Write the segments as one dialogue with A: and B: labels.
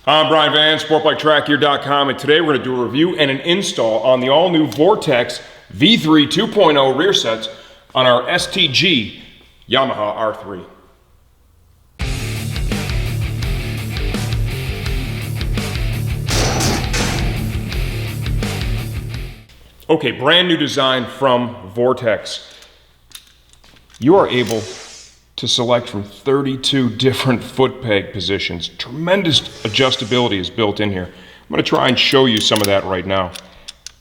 A: I'm Brian Van, SportbikeTrackGear.com, and today we're going to do a review and an install on the all-new Vortex V3 2.0 rear sets on our STG Yamaha R3. Okay, brand new design from Vortex. You are able to select from 32 different foot peg positions. Tremendous adjustability is built in here. I'm going to try and show you some of that right now.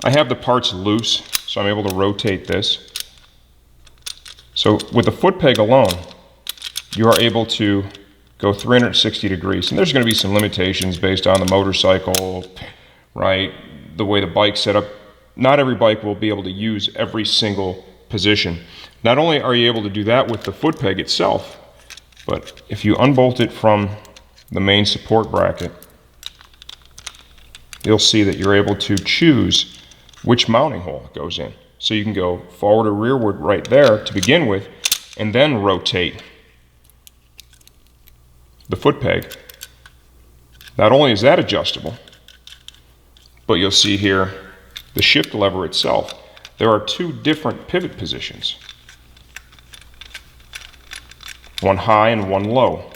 A: I have the parts loose, so I'm able to rotate this. So with the foot peg alone, you are able to go 360 degrees. And there's going to be some limitations based on the motorcycle, right? The way the bike's set up. Not every bike will be able to use every single position. Not only are you able to do that with the foot peg itself, but if you unbolt it from the main support bracket, you'll see that you're able to choose which mounting hole it goes in. So you can go forward or rearward right there to begin with, and then rotate the foot peg. Not only is that adjustable, but you'll see here the shift lever itself. There are two different pivot positions. One high and one low.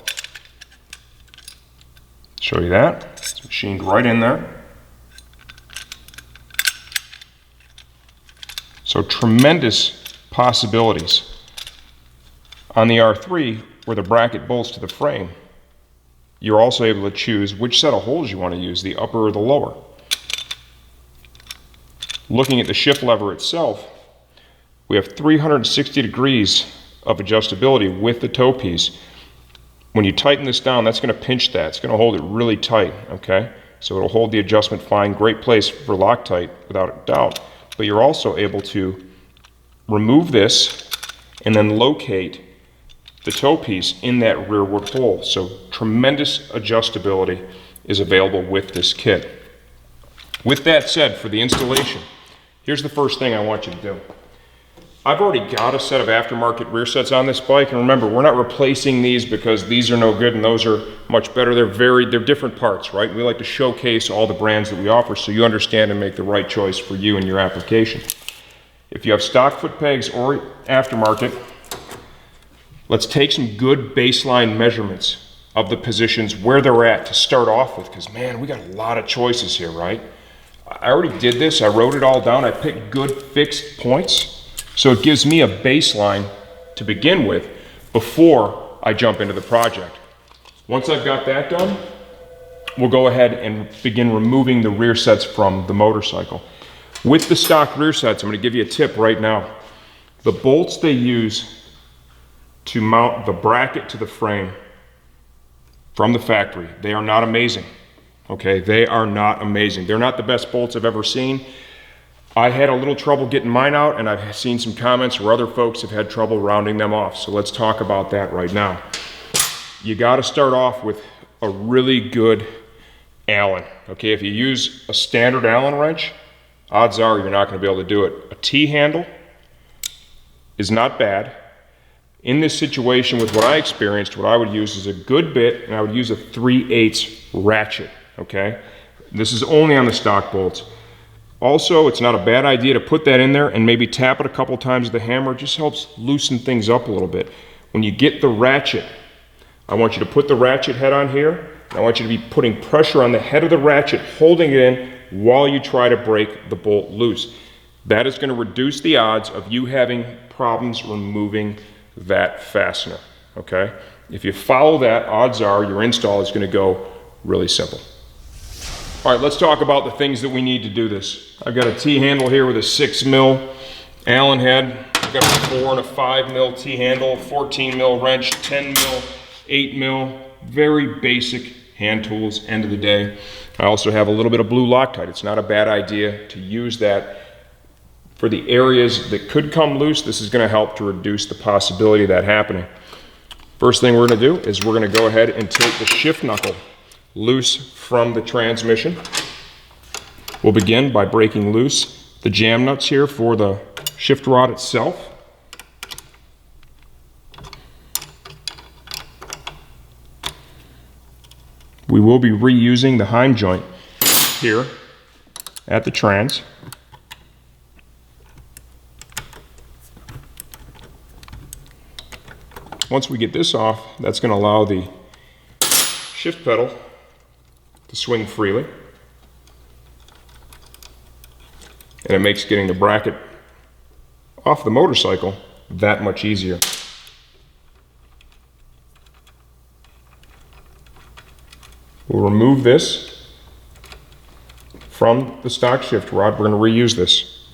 A: Show you that. It's machined right in there. So tremendous possibilities. On the R3, where the bracket bolts to the frame, you're also able to choose which set of holes you want to use, the upper or the lower. Looking at the shift lever itself, we have 360 degrees of adjustability with the toe piece. When you tighten this down, that's going to pinch that. It's going to hold it really tight, okay? So it'll hold the adjustment fine. Great place for Loctite, without a doubt. But you're also able to remove this and then locate the toe piece in that rearward hole. So tremendous adjustability is available with this kit. With that said, for the installation, here's the first thing I want you to do. I've already got a set of aftermarket rear sets on this bike, and remember, we're not replacing these because these are no good and those are much better. They're different parts, right? We like to showcase all the brands that we offer so you understand and make the right choice for you and your application. If you have stock foot pegs or aftermarket, let's take some good baseline measurements of the positions where they're at to start off with, because man, we got a lot of choices here, right? I already did this. I wrote it all down. I picked good fixed points. So it gives me a baseline to begin with before I jump into the project. Once I've got that done, we'll go ahead and begin removing the rear sets from the motorcycle. With the stock rear sets, I'm going to give you a tip right now. The bolts they use to mount the bracket to the frame from the factory, they are not amazing. Okay, they are not amazing. They're not the best bolts I've ever seen. I had a little trouble getting mine out, and I've seen some comments where other folks have had trouble rounding them off. So let's talk about that right now. You got to start off with a really good Allen. Okay, if you use a standard Allen wrench, odds are you're not going to be able to do it. A T-handle is not bad. In this situation, with what I experienced, what I would use is a good bit, and I would use a 3/8 ratchet. Okay, this is only on the stock bolts. Also, it's not a bad idea to put that in there and maybe tap it a couple times with the hammer. It just helps loosen things up a little bit. When you get the ratchet, I want you to put the ratchet head on here. I want you to be putting pressure on the head of the ratchet, holding it in while you try to break the bolt loose. That is going to reduce the odds of you having problems removing that fastener, okay? If you follow that, odds are your install is going to go really simple. All right, let's talk about the things that we need to do this. I've got a T-handle here with a 6mm Allen head. I've got a 4 and a 5mm T-handle, 14mm wrench, 10mm, 8mm. Very basic hand tools, end of the day. I also have a little bit of blue Loctite. It's not a bad idea to use that for the areas that could come loose. This is going to help to reduce the possibility of that happening. First thing we're going to do is we're going to go ahead and take the shift knuckle loose from the transmission. We'll begin by breaking loose the jam nuts here for the shift rod itself. We will be reusing the Heim joint here at the trans. Once we get this off, that's going to allow the shift pedal to swing freely. And it makes getting the bracket off the motorcycle that much easier. We'll remove this from the stock shift rod. We're going to reuse this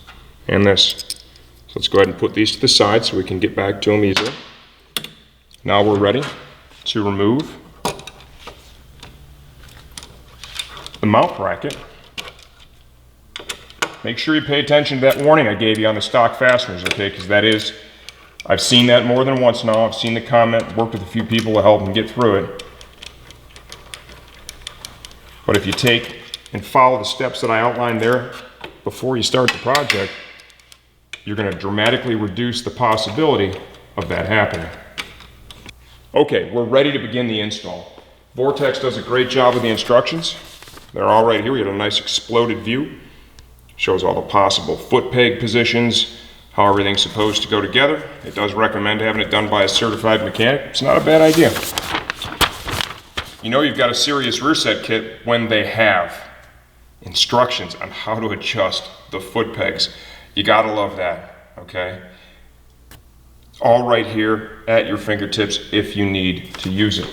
A: and this. So let's go ahead and put these to the side so we can get back to them easily. Now we're ready to remove the mount bracket. Make sure you pay attention to that warning I gave you on the stock fasteners, okay? Because that is, I've seen that more than once now. I've seen the comment, worked with a few people to help them get through it. But if you take and follow the steps that I outlined there before you start the project, you're going to dramatically reduce the possibility of that happening. Okay, we're ready to begin the install. Vortex does a great job with the instructions. They're all right here. We have a nice exploded view. Shows all the possible foot peg positions, how everything's supposed to go together. It does recommend having it done by a certified mechanic. It's not a bad idea. You know you've got a serious rear set kit when they have instructions on how to adjust the foot pegs. You gotta love that, okay? All right here at your fingertips if you need to use it.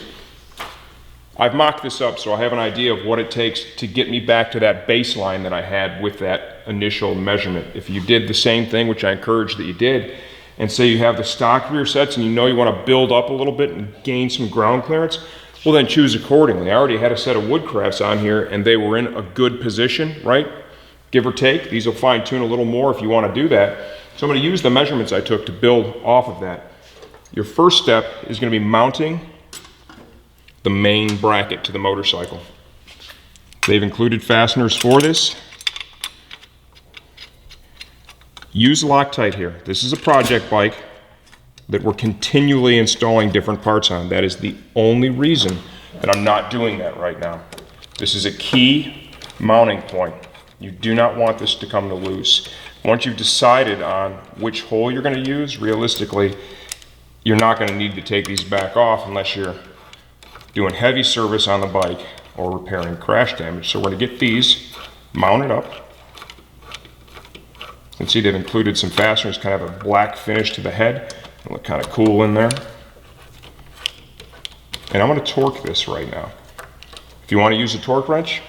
A: I've mocked this up so I have an idea of what it takes to get me back to that baseline that I had with that initial measurement. If you did the same thing, which I encourage that you did, and say you have the stock rear sets and you know you want to build up a little bit and gain some ground clearance, well then choose accordingly. I already had a set of Woodcrafts on here and they were in a good position, right? Give or take. These will fine tune a little more if you want to do that. So I'm going to use the measurements I took to build off of that. Your first step is going to be mounting the main bracket to the motorcycle. They've included fasteners for this. Use Loctite here. This is a project bike that we're continually installing different parts on. That is the only reason that I'm not doing that right now. This is a key mounting point. You do not want this to come to loose. Once you've decided on which hole you're going to use, realistically, you're not going to need to take these back off unless you're doing heavy service on the bike or repairing crash damage. So we're going to get these mounted up. You can see they've included some fasteners, kind of a black finish to the head. They look kind of cool in there. And I'm going to torque this right now. If you want to use a torque wrench,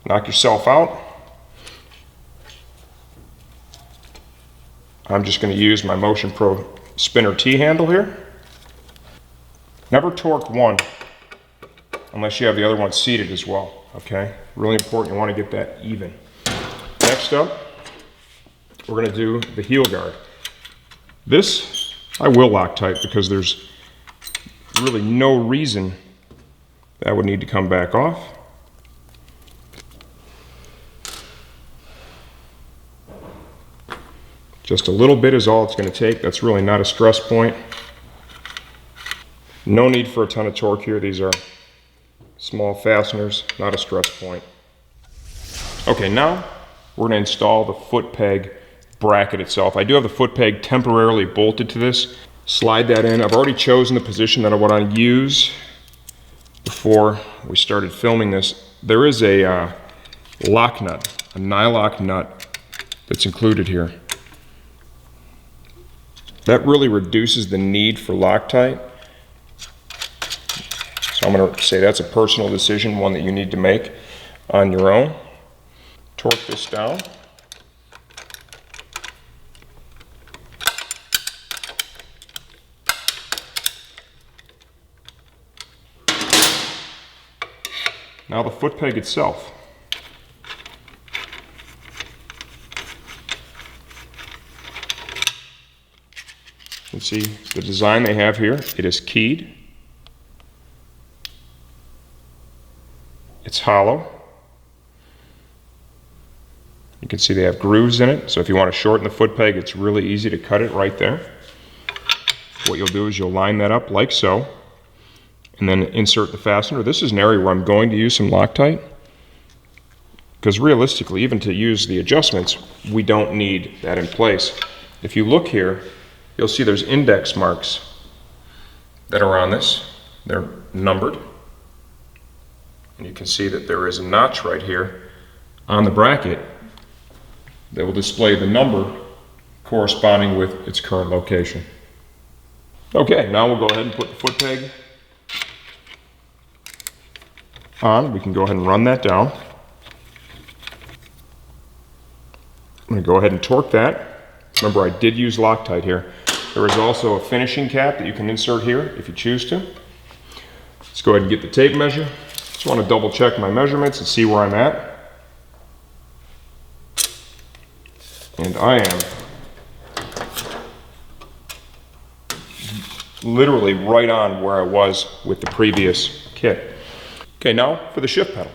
A: knock yourself out. I'm just going to use my Motion Pro spinner T-handle here. Never torque one unless you have the other one seated as well, okay? Really important, you want to get that even. Next up, we're going to do the heel guard. This I will Loctite because there's really no reason that would need to come back off. Just a little bit is all it's going to take. That's really not a stress point. No need for a ton of torque here. These are small fasteners, not a stress point. Okay, now we're going to install the foot peg bracket itself. I do have the foot peg temporarily bolted to this. Slide that in. I've already chosen the position that I want to use before we started filming this. There is a lock nut, a nylock nut that's included here. That really reduces the need for Loctite. So I'm going to say that's a personal decision, one that you need to make on your own. Torque this down. Now the foot peg itself. You can see the design they have here. It is keyed. It's hollow. You can see they have grooves in it, so if you want to shorten the foot peg, it's really easy to cut it right there. What you'll do is you'll line that up like so, and then insert the fastener. This is an area where I'm going to use some Loctite, because realistically, even to use the adjustments, we don't need that in place. If you look here, you'll see there's index marks that are on this. They're numbered. And you can see that there is a notch right here on the bracket that will display the number corresponding with its current location. Okay, now we'll go ahead and put the foot peg on. We can go ahead and run that down. I'm going to go ahead and torque that. Remember, I did use Loctite here. There is also a finishing cap that you can insert here if you choose to. Let's go ahead and get the tape measure. Just want to double check my measurements and see where I'm at. And I am literally right on where I was with the previous kit. Okay, now for the shift pedal.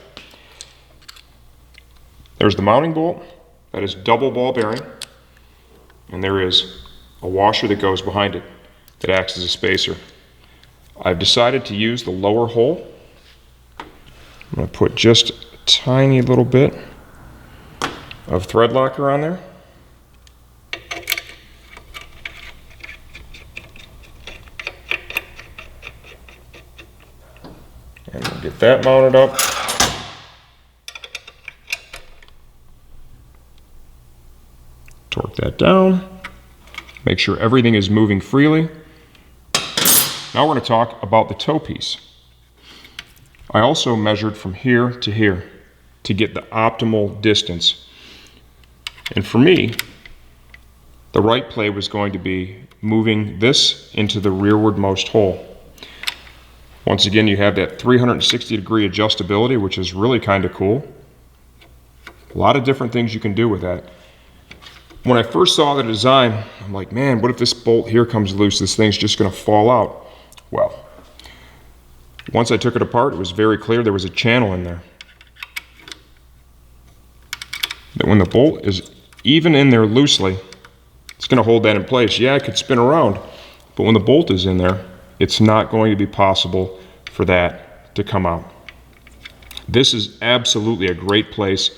A: There's the mounting bolt. That is double ball bearing. And there is a washer that goes behind it that acts as a spacer. I've decided to use the lower hole. I'm going to put just a tiny little bit of thread locker on there. And we'll get that mounted up. Torque that down. Make sure everything is moving freely. Now we're going to talk about the toe piece. I also measured from here to here to get the optimal distance. And for me, the right play was going to be moving this into the rearward-most hole. Once again, you have that 360-degree adjustability, which is really kind of cool. A lot of different things you can do with that. When I first saw the design, I'm like, man, what if this bolt here comes loose? This thing's just going to fall out. Well, once I took it apart, it was very clear there was a channel in there. That when the bolt is even in there loosely, it's going to hold that in place. Yeah, it could spin around, but when the bolt is in there, it's not going to be possible for that to come out. This is absolutely a great place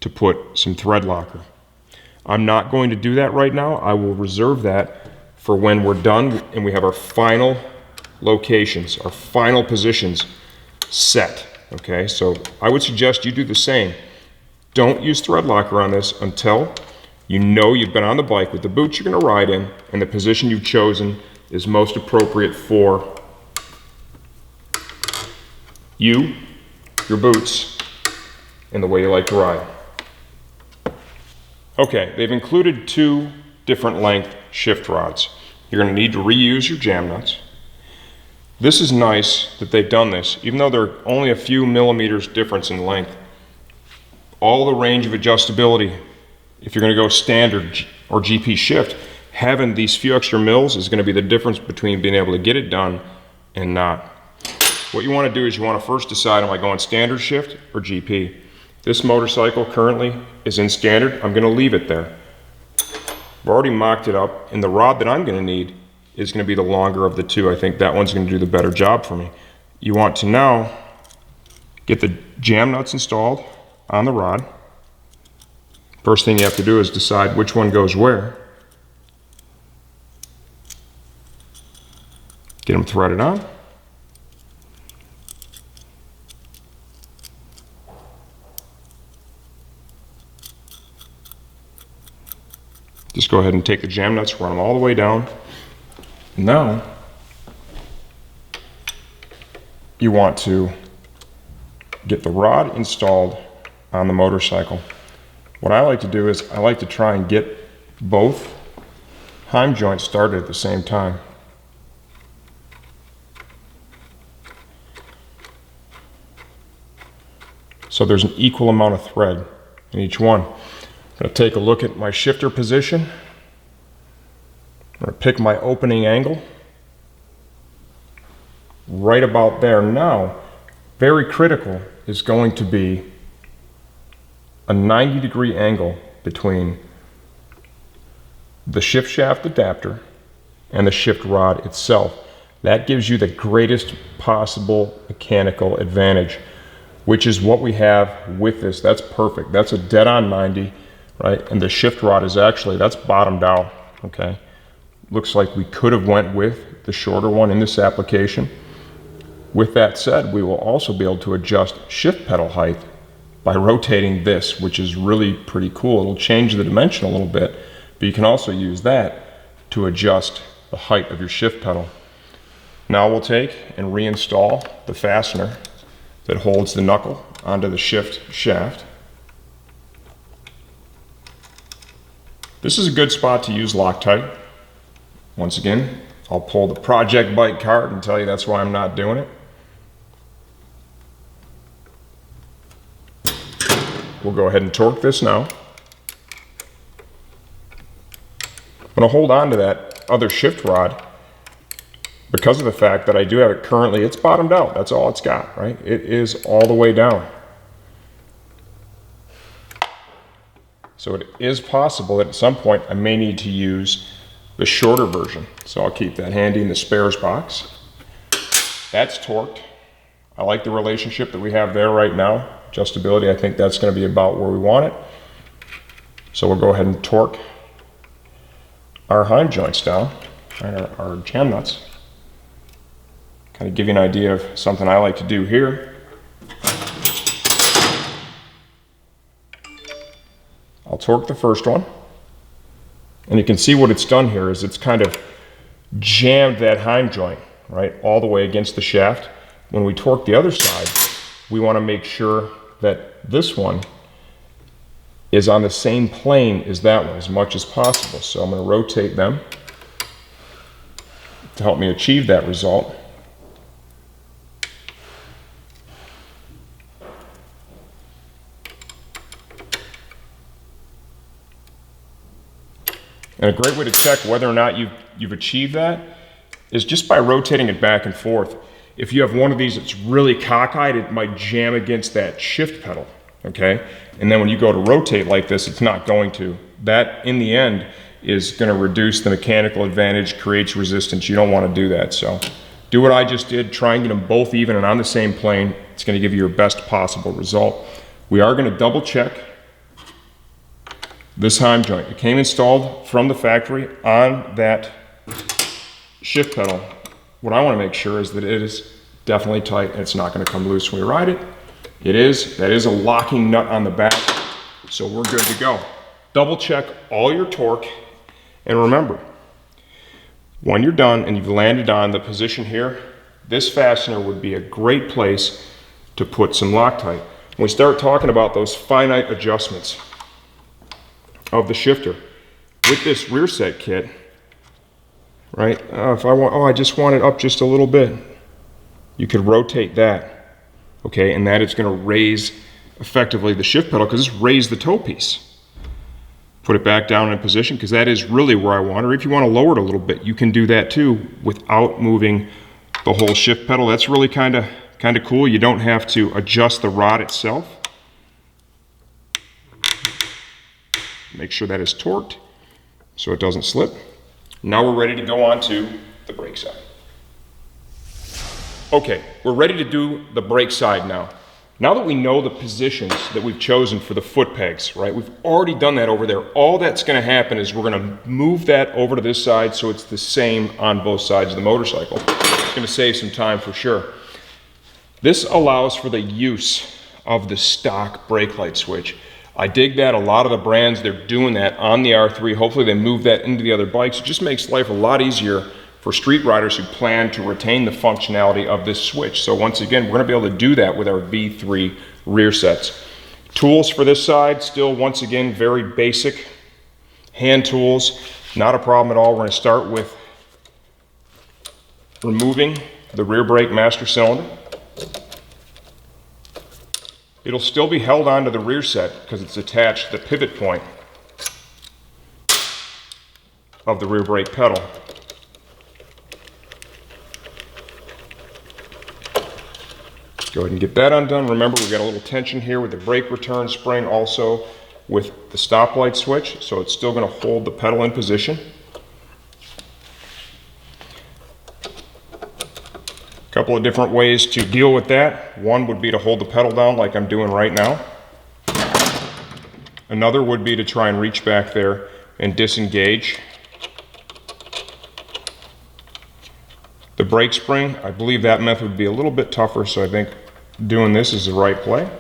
A: to put some thread locker. I'm not going to do that right now. I will reserve that for when we're done and we have our final locations, our final positions set. Okay, so I would suggest you do the same. Don't use thread locker on this until you know you've been on the bike with the boots you're going to ride in and the position you've chosen is most appropriate for you, your boots, and the way you like to ride. Okay, they've included 2 different length shift rods. You're going to need to reuse your jam nuts. This is nice that they've done this, even though they're only a few millimeters difference in length. All the range of adjustability, if you're going to go standard or GP shift, having these few extra mils is going to be the difference between being able to get it done and not. What you want to do is you want to first decide, am I going standard shift or GP? This motorcycle currently is in standard. I'm going to leave it there. I've already mocked it up, and the rod that I'm going to need is going to be the longer of the 2. I think that one's going to do the better job for me. You want to now get the jam nuts installed on the rod. First thing you have to do is decide which one goes where. Get them threaded on. Just go ahead and take the jam nuts, run them all the way down. Now, you want to get the rod installed on the motorcycle. What I like to do is I like to try and get both heim joints started at the same time. So there's an equal amount of thread in each one. I'm going to take a look at my shifter position. I'm going to pick my opening angle. Right about there. Now, very critical is going to be a 90-degree angle between the shift shaft adapter and the shift rod itself. That gives you the greatest possible mechanical advantage, which is what we have with this. That's perfect. That's a dead on 90, right? And the shift rod is actually, that's bottomed out, okay? Looks like we could have went with the shorter one in this application. With that said, we will also be able to adjust shift pedal height by rotating this, which is really pretty cool. It'll change the dimension a little bit, but you can also use that to adjust the height of your shift pedal. Now we'll take and reinstall the fastener that holds the knuckle onto the shift shaft. This is a good spot to use Loctite. Once again, I'll pull the Project Bike card and tell you that's why I'm not doing it. We'll go ahead and torque this now. I'm going to hold on to that other shift rod because of the fact that I do have it currently, it's bottomed out. That's all it's got, right? It is all the way down. So it is possible that at some point I may need to use the shorter version. So I'll keep that handy in the spares box. That's torqued. I like the relationship that we have there right now. Adjustability, I think that's going to be about where we want it. So we'll go ahead and torque our hind joints down, right, our jam nuts. Kind of give you an idea of something I like to do here. I'll torque the first one. And you can see what it's done here is it's kind of jammed that hind joint, right, all the way against the shaft. When we torque the other side, we want to make sure that this one is on the same plane as that one as much as possible. So I'm going to rotate them to help me achieve that result. And a great way to check whether or not you've achieved that is just by rotating it back and forth. If you have one of these that's really cockeyed, it might jam against that shift pedal, okay? And then when you go to rotate like this, it's not going to. That, in the end, is gonna reduce the mechanical advantage, creates resistance. You don't wanna do that. So do what I just did, try and get them both even and on the same plane. It's gonna give you your best possible result. We are gonna double check this hind joint. It came installed from the factory on that shift pedal. What I want to make sure is that it is definitely tight and it's not going to come loose when we ride it. It is. That is a locking nut on the back, so we're good to go. Double check all your torque, and remember, when you're done and you've landed on the position here, this fastener would be a great place to put some Loctite. When we start talking about those finite adjustments of the shifter with this rear set kit, right? If I want, I just want it up just a little bit, you could rotate that, okay? And that is going to raise effectively the shift pedal because it's raised the toe piece. Put it back down in position because that is really where I want it. Or if you want to lower it a little bit, you can do that too without moving the whole shift pedal. That's really kind of cool. You don't have to adjust the rod itself. Make sure that is torqued so it doesn't slip. Now we're ready to go on to the brake side. Okay, we're ready to do the brake side now. Now that we know the positions that we've chosen for the foot pegs, right? We've already done that over there. All that's going to happen is we're going to move that over to this side so it's the same on both sides of the motorcycle. It's going to save some time for sure. This allows for the use of the stock brake light switch. I dig that. A lot of the brands, they're doing that on the R3. Hopefully they move that into the other bikes. It just makes life a lot easier for street riders who plan to retain the functionality of this switch. So once again, we're going to be able to do that with our V3 rear sets. Tools for this side, still once again, very basic. Hand tools, not a problem at all. We're going to start with removing the rear brake master cylinder. It'll still be held onto the rear set because it's attached to the pivot point of the rear brake pedal. Go ahead and get that undone. Remember, we've got a little tension here with the brake return spring, also with the stoplight switch, so it's still going to hold the pedal in position. Couple of different ways to deal with that. One would be to hold the pedal down like I'm doing right now. Another would be to try and reach back there and disengage the brake spring. I believe that method would be a little bit tougher, so I think doing this is the right play.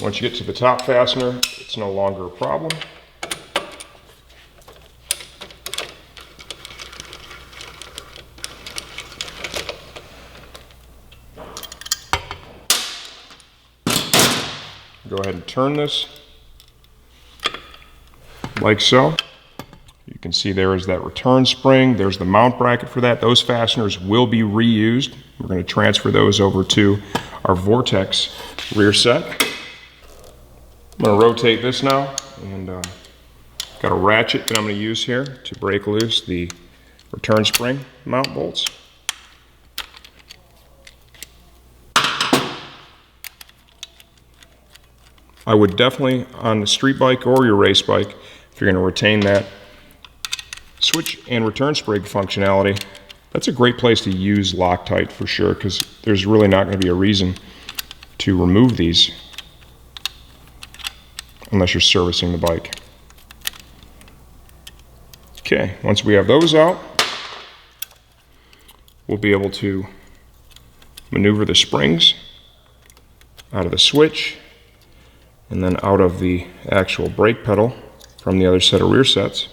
A: Once you get to the top fastener, it's no longer a problem. Go ahead and turn this like so. You can see there is that return spring. There's the mount bracket for that. Those fasteners will be reused. We're going to transfer those over to our Vortex rear set. I'm going to rotate this now, and got a ratchet that I'm going to use here to break loose the return spring mount bolts. I would definitely, on the street bike or your race bike, if you're going to retain that switch and return spring functionality, that's a great place to use Loctite for sure, because there's really not going to be a reason to remove these unless you're servicing the bike. Okay, once we have those out, we'll be able to maneuver the springs out of the switch and then out of the actual brake pedal from the other set of rear sets.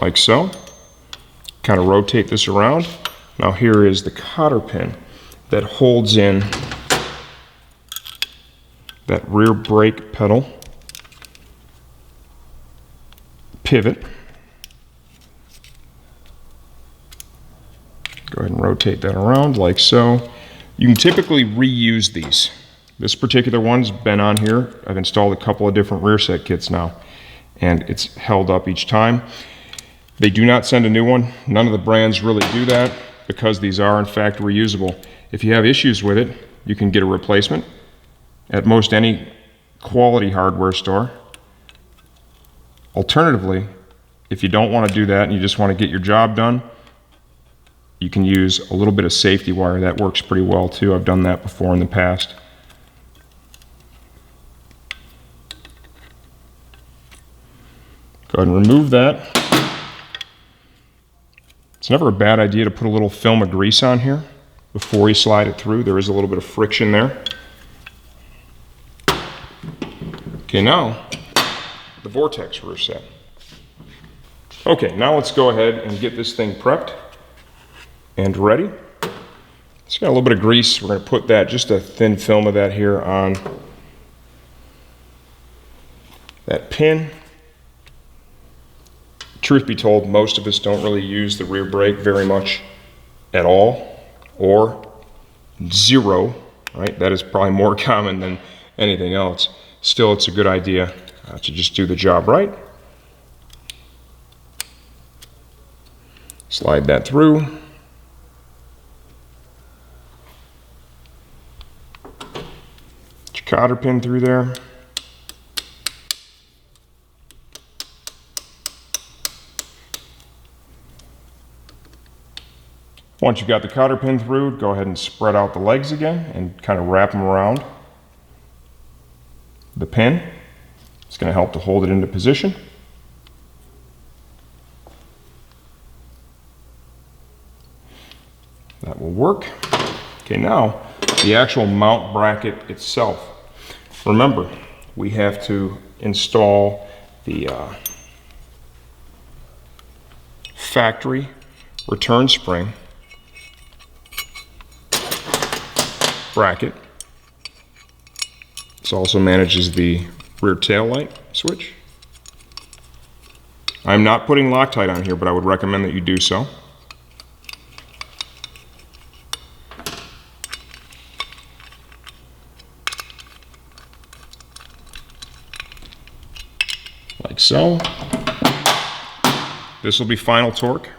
A: Like so. Kind of rotate this around. Now here is the cotter pin that holds in that rear brake pedal pivot. Go ahead and rotate that around like so. You can typically reuse these. This particular one's been on here. I've installed a couple of different rear set kits now, and it's held up each time. They do not send a new one. None of the brands really do that because these are in fact reusable. If you have issues with it, you can get a replacement at most any quality hardware store. Alternatively, if you don't want to do that and you just want to get your job done, you can use a little bit of safety wire. That works pretty well too. I've done that before in the past. Go ahead and remove that. It's never a bad idea to put a little film of grease on here before you slide it through. There is a little bit of friction there. Okay, now the Vortex rear set. Okay, now let's go ahead and get this thing prepped and ready. It's got a little bit of grease. We're going to put that, just a thin film of that here on that pin. Truth be told, most of us don't really use the rear brake very much at all, or zero, right? That is probably more common than anything else. Still, it's a good idea to just do the job right. Slide that through. Get your cotter pin through there. Once you've got the cotter pin through, go ahead and spread out the legs again and kind of wrap them around the pin. It's going to help to hold it into position. That will work. Okay, now the actual mount bracket itself. Remember, we have to install the factory return spring bracket. This also manages the rear tail light switch. I'm not putting Loctite on here, but I would recommend that you do so. Like so. This will be final torque.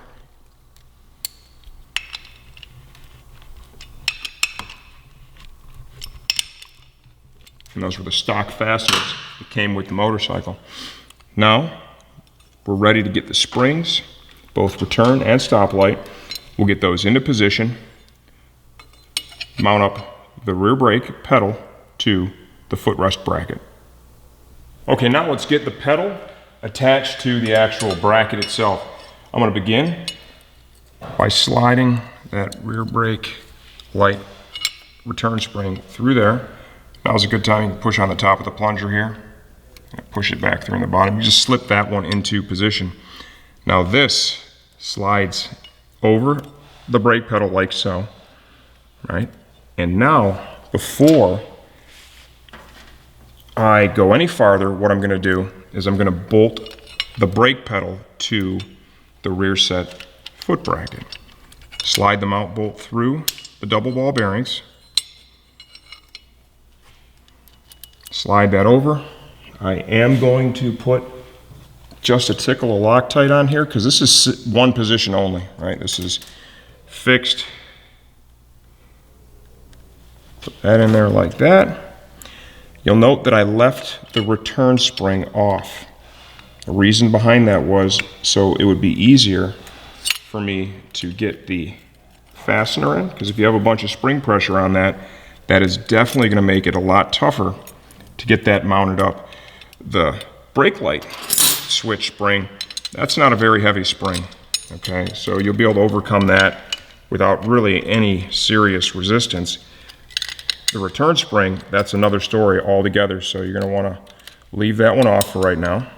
A: And those were the stock fasteners that came with the motorcycle. Now, we're ready to get the springs, both return and stoplight. We'll get those into position, mount up the rear brake pedal to the footrest bracket. Okay, now let's get the pedal attached to the actual bracket itself. I'm going to begin by sliding that rear brake light return spring through there. Now's a good time. You can push on the top of the plunger here and push it back through in the bottom. You just slip that one into position. Now this slides over the brake pedal like so, right? And now, before I go any farther, what I'm going to do is I'm going to bolt the brake pedal to the rear set foot bracket. Slide the mount bolt through the double ball bearings. Slide that over. I am going to put just a tickle of Loctite on here because this is one position only, right? This is fixed. Put that in there like that. You'll note that I left the return spring off. The reason behind that was so it would be easier for me to get the fastener in, because if you have a bunch of spring pressure on that, that is definitely going to make it a lot tougher to get that mounted up. The brake light switch spring, that's not a very heavy spring, okay? So you'll be able to overcome that without really any serious resistance. The return spring, that's another story altogether, so you're going to want to leave that one off for right now.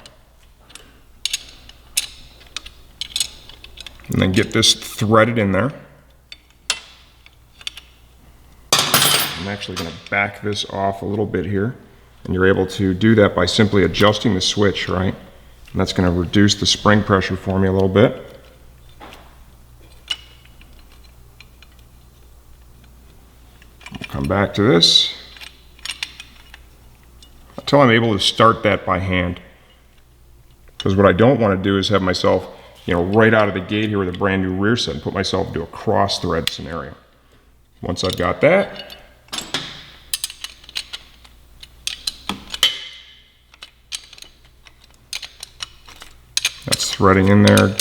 A: And then get this threaded in there. I'm actually going to back this off a little bit here, and you're able to do that by simply adjusting the switch, right? And that's going to reduce the spring pressure for me a little bit. Come back to this until I'm able to start that by hand. Because what I don't want to do is have myself, right out of the gate here with a brand new rear set and put myself into a cross thread scenario. Once I've got that, that's threading in there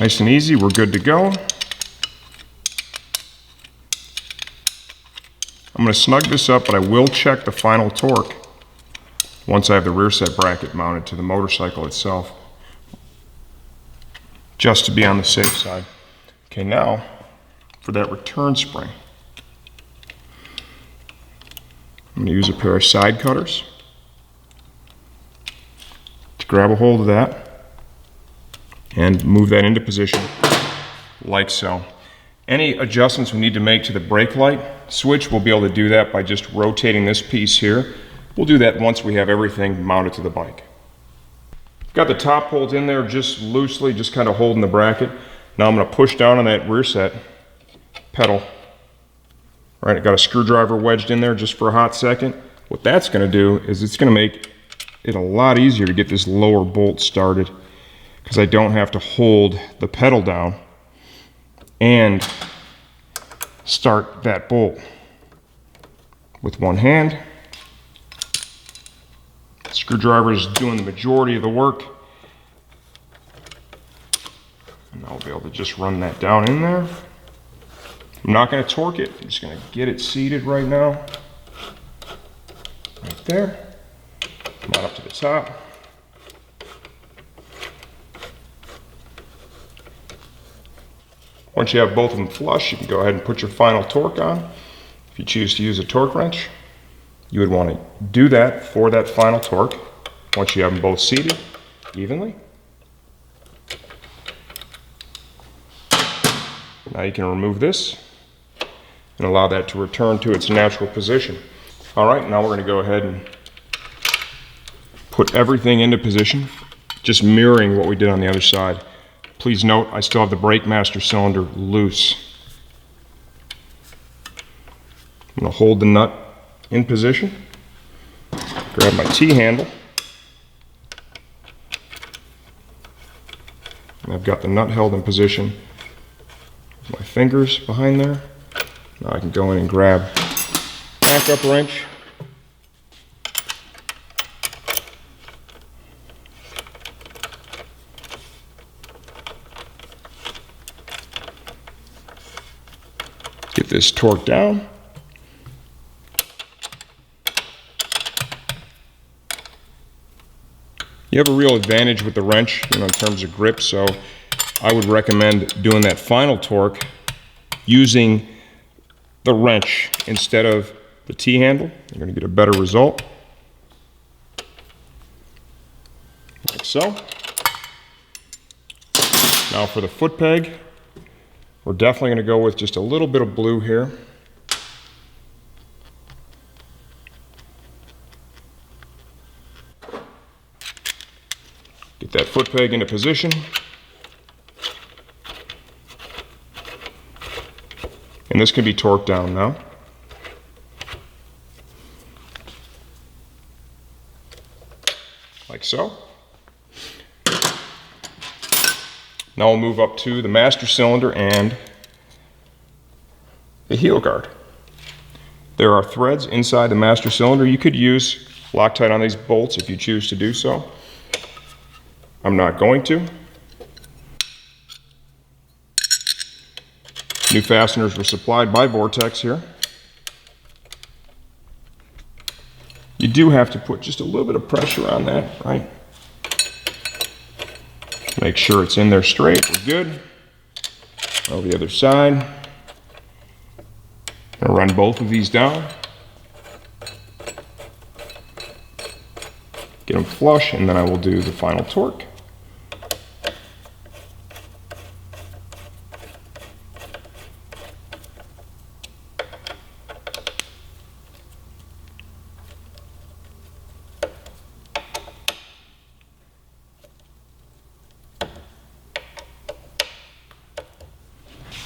A: nice and easy. We're good to go. I'm going to snug this up, but I will check the final torque once I have the rear set bracket mounted to the motorcycle itself, just to be on the safe side. Okay, now for that return spring, I'm going to use a pair of side cutters to grab a hold of that and move that into position like so. Any adjustments we need to make to the brake light switch, we'll be able to do that by just rotating this piece here. We'll do that once we have everything mounted to the bike. Got the top bolt in there just loosely, just kind of holding the bracket. Now I'm going to push down on that rear set pedal. Right, I got a screwdriver wedged in there just for a hot second. What that's going to do is it's going to make it a lot easier to get this lower bolt started, because I don't have to hold the pedal down and start that bolt with one hand. The screwdriver is doing the majority of the work, and I'll be able to just run that down in there. I'm not going to torque it, I'm just going to get it seated right now, right there. Come on up to the top. Once you have both of them flush, you can go ahead and put your final torque on. If you choose to use a torque wrench, you would want to do that for that final torque once you have them both seated evenly. Now you can remove this and allow that to return to its natural position. All right, now we're going to go ahead and put everything into position, just mirroring what we did on the other side. Please note, I still have the brake master cylinder loose. I'm going to hold the nut in position, grab my T-handle, and I've got the nut held in position with my fingers behind there. Now I can go in and grab backup wrench, this torque down. You have a real advantage with the wrench, in terms of grip, so I would recommend doing that final torque using the wrench instead of the T-handle. You're going to get a better result. Like so. Now for the foot peg, we're definitely going to go with just a little bit of blue here. Get that foot peg into position. And this can be torqued down now. Like so. Now we'll move up to the master cylinder and the heel guard. There are threads inside the master cylinder. You could use Loctite on these bolts if you choose to do so. I'm not going to. New fasteners were supplied by Vortex here. You do have to put just a little bit of pressure on that, right? Make sure it's in there straight. We're good. Over the other side. I'm going to run both of these down. Get them flush, and then I will do the final torque.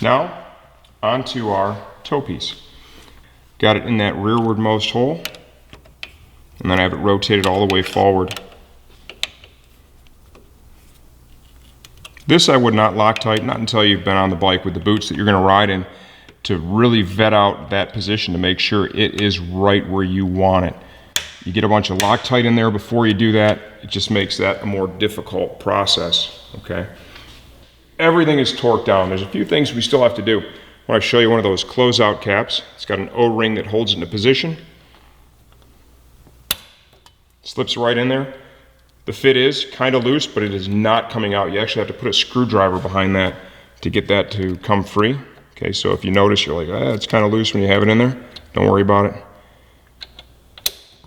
A: Now, onto our toe piece. Got it in that rearwardmost hole, and then I have it rotated all the way forward. This I would not Loctite, not until you've been on the bike with the boots that you're going to ride in, to really vet out that position to make sure it is right where you want it. You get a bunch of Loctite in there before you do that, it just makes that a more difficult process, okay? Everything is torqued down. There's a few things we still have to do. I want to show you one of those closeout caps. It's got an O-ring that holds it into position. Slips right in there. The fit is kind of loose, but it is not coming out. You actually have to put a screwdriver behind that to get that to come free. Okay, so if you notice, you're like, it's kind of loose when you have it in there. Don't worry about it.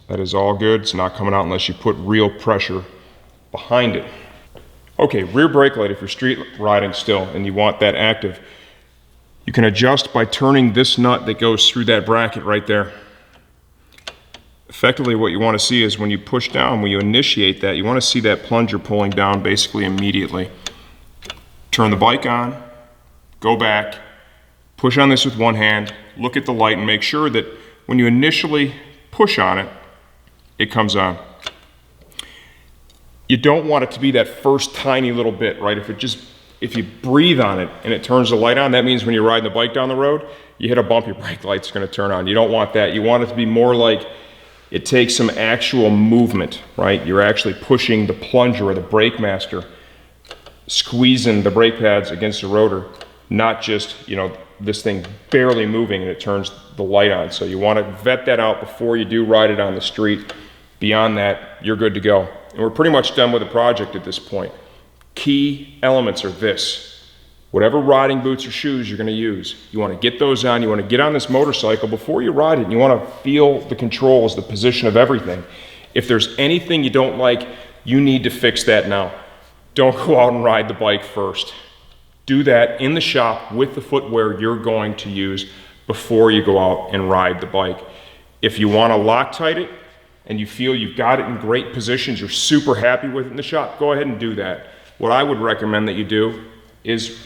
A: That is all good. It's not coming out unless you put real pressure behind it. Okay, rear brake light, if you're street riding still and you want that active, you can adjust by turning this nut that goes through that bracket right there. Effectively, what you want to see is when you push down, when you initiate that, you want to see that plunger pulling down basically immediately. Turn the bike on, go back, push on this with one hand, look at the light and make sure that when you initially push on it, it comes on. You don't want it to be that first tiny little bit, right? If you breathe on it and it turns the light on, that means when you're riding the bike down the road, you hit a bump, your brake light's gonna turn on. You don't want that. You want it to be more like it takes some actual movement, right? You're actually pushing the plunger or the brake master, squeezing the brake pads against the rotor, not just, this thing barely moving and it turns the light on. So you want to vet that out before you do ride it on the street. Beyond that, you're good to go. And we're pretty much done with the project at this point. Key elements are this. Whatever riding boots or shoes you're going to use, you want to get those on. You want to get on this motorcycle before you ride it. And you want to feel the controls, the position of everything. If there's anything you don't like, you need to fix that now. Don't go out and ride the bike first. Do that in the shop with the footwear you're going to use before you go out and ride the bike. If you want to Loctite it and you feel you've got it in great positions, you're super happy with it in the shop, go ahead and do that. What I would recommend that you do is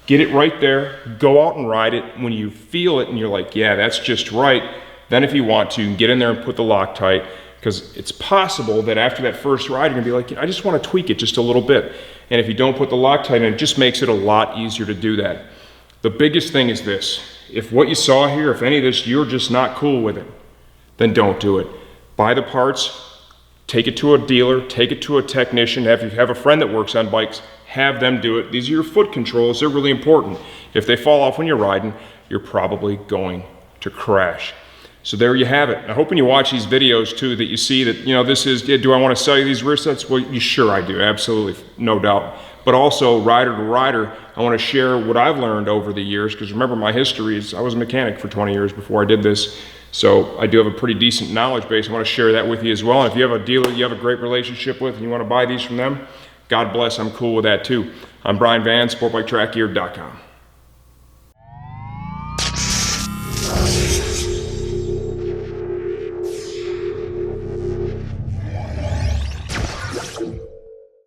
A: get it right there, go out and ride it. When you feel it and you're like, yeah, that's just right, then if you want to, you can get in there and put the Loctite, because it's possible that after that first ride, you're gonna be like, I just want to tweak it just a little bit. And if you don't put the Loctite in, it just makes it a lot easier to do that. The biggest thing is this. If what you saw here, if any of this, you're just not cool with it, then don't do it. Buy the parts, take it to a dealer, take it to a technician. If you have a friend that works on bikes, have them do it. These are your foot controls, they're really important. If they fall off when you're riding, you're probably going to crash. So there you have it. I hope when you watch these videos too that you see that, you know, this is, do I want to sell you these rear sets? Well, sure I do, absolutely, no doubt. But also, rider to rider, I want to share what I've learned over the years, because remember, my history is I was a mechanic for 20 years before I did this. So I do have a pretty decent knowledge base. I want to share that with you as well. And if you have a dealer you have a great relationship with and you want to buy these from them, God bless, I'm cool with that too. I'm Brian Van, SportbikeTrackGear.com.